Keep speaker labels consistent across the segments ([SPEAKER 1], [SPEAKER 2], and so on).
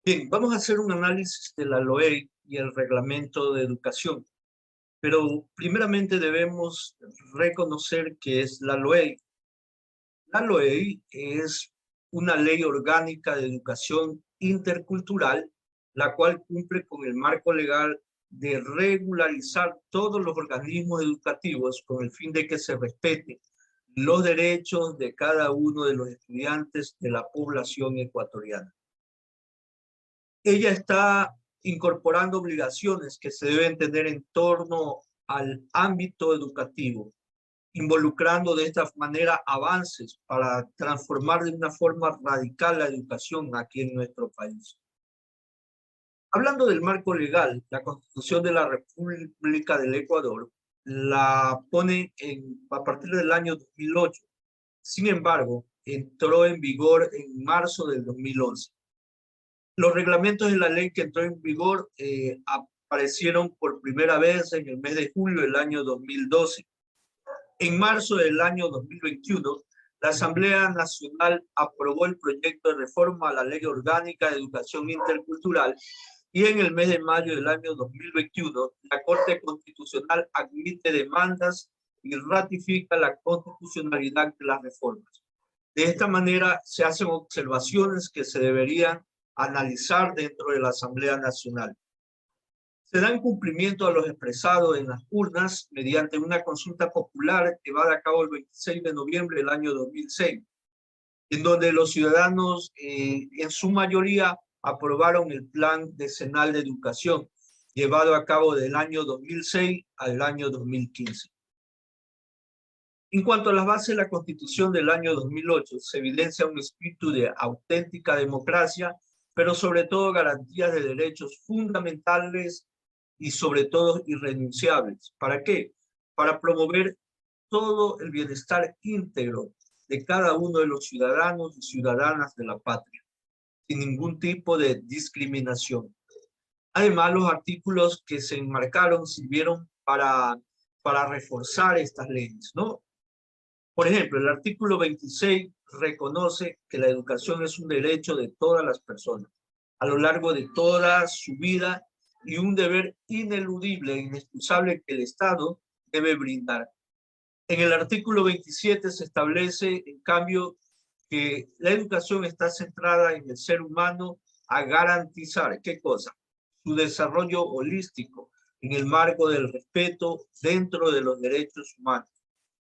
[SPEAKER 1] Bien, vamos a hacer un análisis de la LOE y el Reglamento de Educación, pero primeramente debemos reconocer qué es la LOE. La LOE es una ley orgánica de educación intercultural, la cual cumple con el marco legal de regularizar todos los organismos educativos con el fin de que se respeten los derechos de cada uno de los estudiantes de la población ecuatoriana. Ella está incorporando obligaciones que se deben tener en torno al ámbito educativo, involucrando de esta manera avances para transformar de una forma radical la educación aquí en nuestro país. Hablando del marco legal, la Constitución de la República del Ecuador la pone a partir del año 2008. Sin embargo, entró en vigor en marzo del 2011. Los reglamentos de la ley que entró en vigor aparecieron por primera vez en el mes de julio del año 2012. En marzo del año 2021, la Asamblea Nacional aprobó el proyecto de reforma a la Ley Orgánica de Educación Intercultural y en el mes de mayo del año 2021, la Corte Constitucional admite demandas y ratifica la constitucionalidad de las reformas. De esta manera, se hacen observaciones que se deberían analizar dentro de la Asamblea Nacional. Se dan cumplimiento a los expresados en las urnas mediante una consulta popular llevada a cabo el 26 de noviembre del año 2006, en donde los ciudadanos en su mayoría aprobaron el Plan Decenal de Educación, llevado a cabo del año 2006 al año 2015. En cuanto a las bases de la Constitución del año 2008, se evidencia un espíritu de auténtica democracia, pero sobre todo garantías de derechos fundamentales y sobre todo irrenunciables. ¿Para qué? Para promover todo el bienestar íntegro de cada uno de los ciudadanos y ciudadanas de la patria, sin ningún tipo de discriminación. Además, los artículos que se enmarcaron sirvieron para reforzar estas leyes, ¿no? Por ejemplo, el artículo 26 reconoce que la educación es un derecho de todas las personas a lo largo de toda su vida y un deber ineludible e inexcusable que el Estado debe brindar. En el artículo 27 se establece, en cambio, que la educación está centrada en el ser humano a garantizar, ¿qué cosa? Su desarrollo holístico en el marco del respeto dentro de los derechos humanos,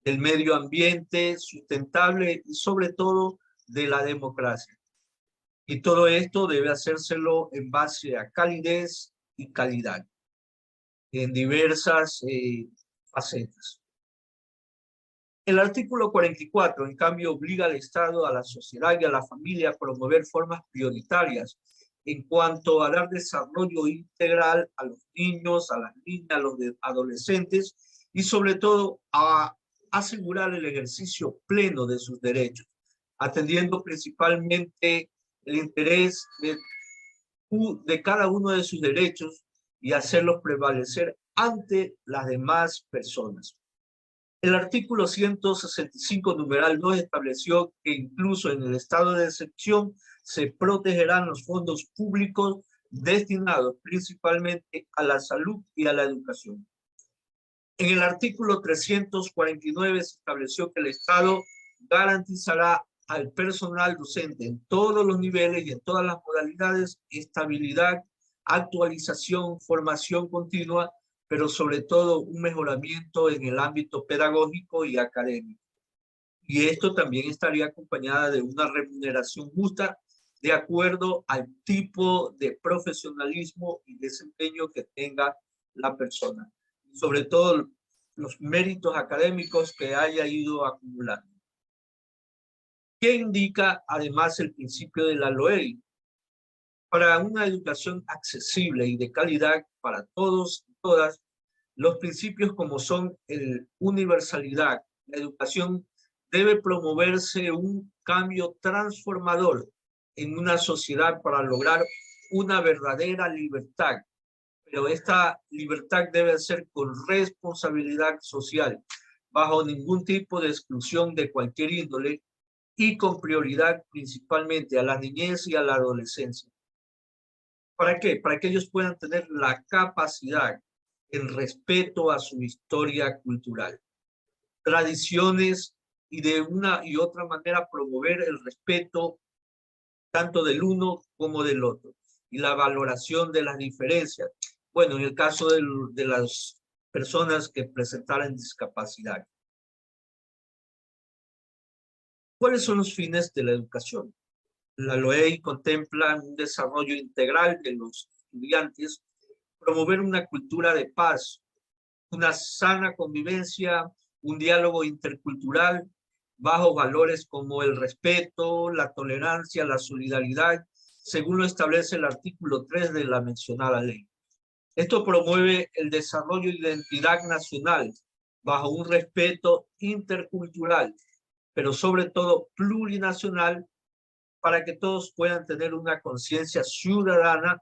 [SPEAKER 1] del medio ambiente sustentable y sobre todo de la democracia. Y todo esto debe hacérselo en base a calidez y calidad en diversas facetas. El artículo 44, en cambio, obliga al Estado, a la sociedad y a la familia a promover formas prioritarias en cuanto a dar desarrollo integral a los niños, a las niñas, a los adolescentes y sobre todo a asegurar el ejercicio pleno de sus derechos, atendiendo principalmente el interés de cada uno de sus derechos y hacerlos prevalecer ante las demás personas. El artículo 165, numeral 2, estableció que incluso en el estado de excepción se protegerán los fondos públicos destinados principalmente a la salud y a la educación. En el artículo 349 se estableció que el Estado garantizará al personal docente en todos los niveles y en todas las modalidades estabilidad, actualización, formación continua, pero sobre todo un mejoramiento en el ámbito pedagógico y académico. Y esto también estaría acompañada de una remuneración justa de acuerdo al tipo de profesionalismo y desempeño que tenga la persona. Sobre todo los méritos académicos que haya ido acumulando. ¿Qué indica además el principio de la LOE? Para una educación accesible y de calidad para todos y todas, los principios como son la universalidad, la educación debe promoverse un cambio transformador en una sociedad para lograr una verdadera libertad. Pero esta libertad debe ser con responsabilidad social, bajo ningún tipo de exclusión de cualquier índole y con prioridad principalmente a la niñez y a la adolescencia. ¿Para qué? Para que ellos puedan tener la capacidad en respeto a su historia cultural, tradiciones y de una y otra manera promover el respeto tanto del uno como del otro y la valoración de las diferencias. Bueno, en el caso de las personas que presentaran discapacidad. ¿Cuáles son los fines de la educación? La LOEI contempla un desarrollo integral de los estudiantes, promover una cultura de paz, una sana convivencia, un diálogo intercultural, bajo valores como el respeto, la tolerancia, la solidaridad, según lo establece el artículo 3 de la mencionada ley. Esto promueve el desarrollo de identidad nacional bajo un respeto intercultural, pero sobre todo plurinacional, para que todos puedan tener una conciencia ciudadana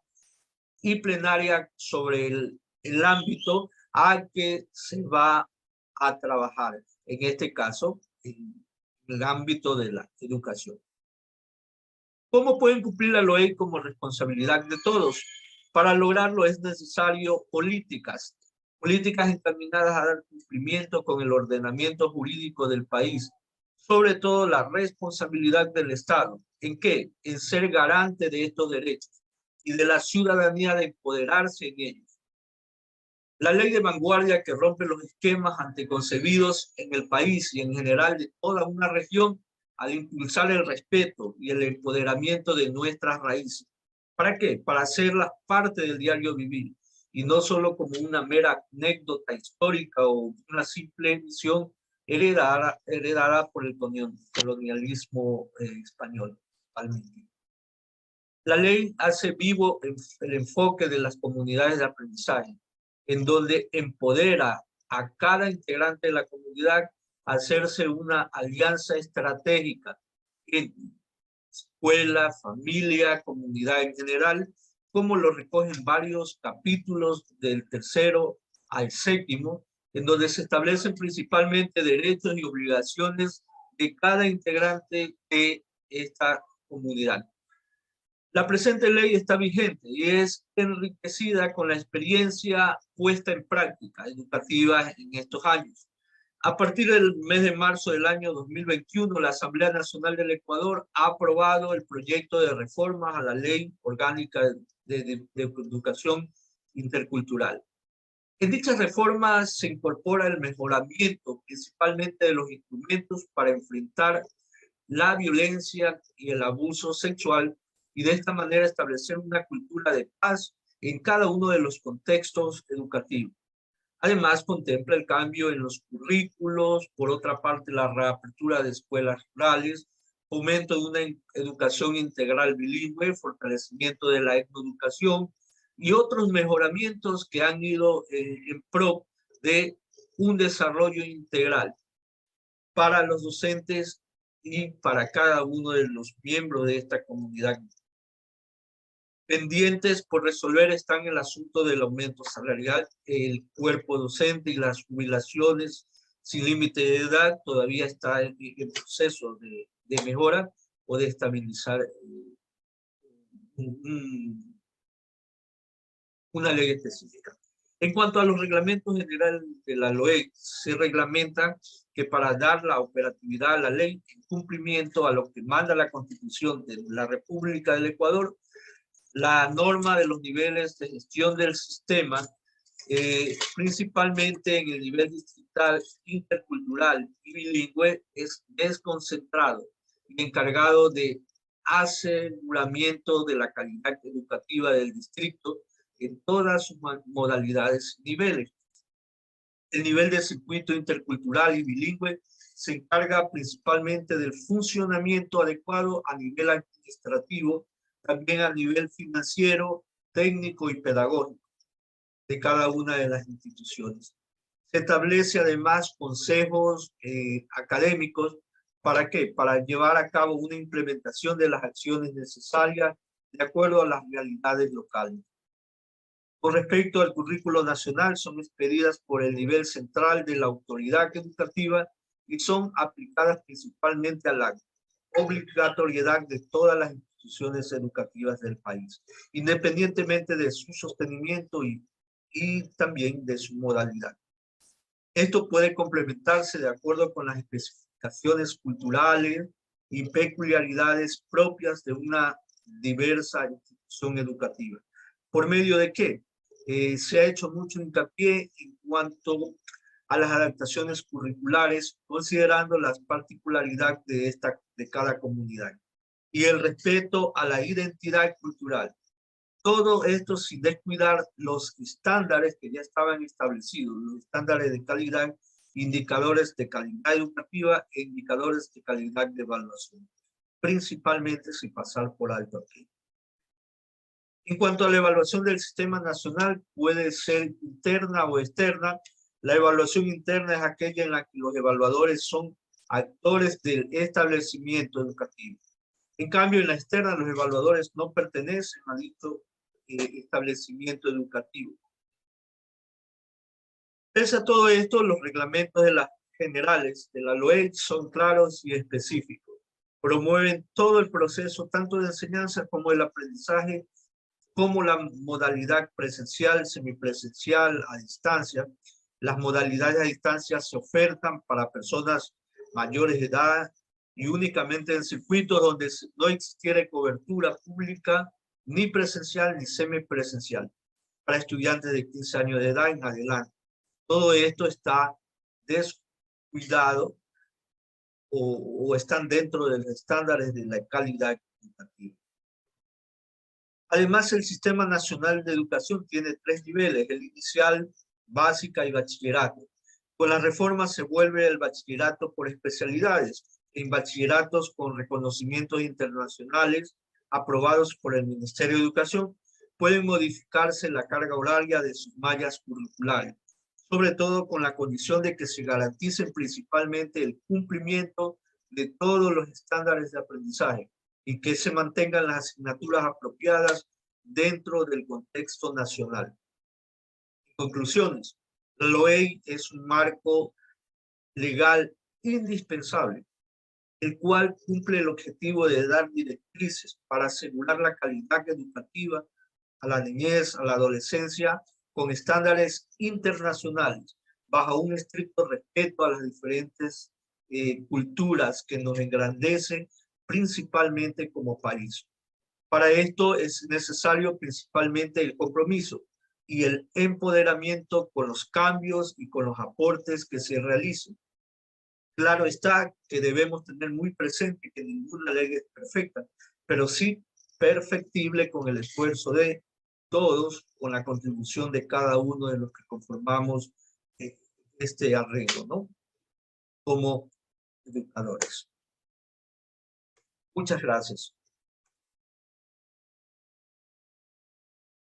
[SPEAKER 1] y plenaria sobre el ámbito al que se va a trabajar, en este caso, en el ámbito de la educación. ¿Cómo pueden cumplir la LOE como responsabilidad de todos? Para lograrlo es necesario políticas encaminadas a dar cumplimiento con el ordenamiento jurídico del país, sobre todo la responsabilidad del Estado. ¿En qué? En ser garante de estos derechos y de la ciudadanía de empoderarse en ellos. La ley de vanguardia que rompe los esquemas anteconcebidos en el país y en general de toda una región al impulsar el respeto y el empoderamiento de nuestras raíces. ¿Para qué? Para hacerlas parte del diario vivir y no solo como una mera anécdota histórica o una simple visión heredada por el colonialismo español. La ley hace vivo el enfoque de las comunidades de aprendizaje, en donde empodera a cada integrante de la comunidad a hacerse una alianza estratégica entre escuela, familia, comunidad en general, como lo recogen varios capítulos del 3º al 7º, en donde se establecen principalmente derechos y obligaciones de cada integrante de esta comunidad. La presente ley está vigente y es enriquecida con la experiencia puesta en práctica educativa en estos años. A partir del mes de marzo del año 2021, la Asamblea Nacional del Ecuador ha aprobado el proyecto de reformas a la Ley Orgánica de Educación Intercultural. En dichas reformas se incorpora el mejoramiento principalmente de los instrumentos para enfrentar la violencia y el abuso sexual y de esta manera establecer una cultura de paz en cada uno de los contextos educativos. Además, contempla el cambio en los currículos, por otra parte, la reapertura de escuelas rurales, fomento de una educación integral bilingüe, fortalecimiento de la etnoeducación y otros mejoramientos que han ido en pro de un desarrollo integral para los docentes y para cada uno de los miembros de esta comunidad. Pendientes por resolver están el asunto del aumento salarial, el cuerpo docente y las jubilaciones sin límite de edad todavía está en proceso de mejora o de estabilizar una ley específica. En cuanto a los reglamentos generales de la LOE, se reglamenta que para dar la operatividad a la ley en cumplimiento a lo que manda la Constitución de la República del Ecuador, la norma de los niveles de gestión del sistema, principalmente en el nivel distrital, intercultural y bilingüe, es desconcentrado y encargado de aseguramiento de la calidad educativa del distrito en todas sus modalidades y niveles. El nivel de circuito intercultural y bilingüe se encarga principalmente del funcionamiento adecuado a nivel administrativo, también a nivel financiero, técnico y pedagógico de cada una de las instituciones. Se establece además consejos académicos. ¿Para qué? Para llevar a cabo una implementación de las acciones necesarias de acuerdo a las realidades locales. Con respecto al currículo nacional, son expedidas por el nivel central de la autoridad educativa y son aplicadas principalmente a la obligatoriedad de todas las instituciones educativas del país, independientemente de su sostenimiento y también de su modalidad. Esto puede complementarse de acuerdo con las especificaciones culturales y peculiaridades propias de una diversa institución educativa. ¿Por medio de qué? Se ha hecho mucho hincapié en cuanto a las adaptaciones curriculares, considerando las particularidades de cada comunidad y el respeto a la identidad cultural. Todo esto sin descuidar los estándares que ya estaban establecidos, los estándares de calidad, indicadores de calidad educativa e indicadores de calidad de evaluación, principalmente sin pasar por alto aquí. En cuanto a la evaluación del sistema nacional, puede ser interna o externa. La evaluación interna es aquella en la que los evaluadores son actores del establecimiento educativo. En cambio, en la externa, los evaluadores no pertenecen a dicho establecimiento educativo. Pese a todo esto, los reglamentos de las generales de la LOE son claros y específicos. Promueven todo el proceso, tanto de enseñanza como el aprendizaje, como la modalidad presencial, semipresencial, a distancia. Las modalidades a distancia se ofertan para personas mayores de edad y únicamente en circuitos donde no existiera cobertura pública, ni presencial ni semipresencial, para estudiantes de 15 años de edad en adelante. Todo esto está descuidado o están dentro de los estándares de la calidad educativa. Además, el Sistema Nacional de Educación tiene 3 niveles, el inicial, básica y bachillerato. Con la reforma se vuelve el bachillerato por especialidades, en bachilleratos con reconocimientos internacionales aprobados por el Ministerio de Educación, pueden modificarse la carga horaria de sus mallas curriculares, sobre todo con la condición de que se garanticen principalmente el cumplimiento de todos los estándares de aprendizaje y que se mantengan las asignaturas apropiadas dentro del contexto nacional. En conclusiones, la LOE es un marco legal indispensable, el cual cumple el objetivo de dar directrices para asegurar la calidad educativa a la niñez, a la adolescencia, con estándares internacionales, bajo un estricto respeto a las diferentes culturas que nos engrandecen principalmente como país. Para esto es necesario principalmente el compromiso y el empoderamiento con los cambios y con los aportes que se realicen. Claro está que debemos tener muy presente que ninguna ley es perfecta, pero sí perfectible con el esfuerzo de todos, con la contribución de cada uno de los que conformamos este arreglo, ¿no? Como educadores. Muchas gracias.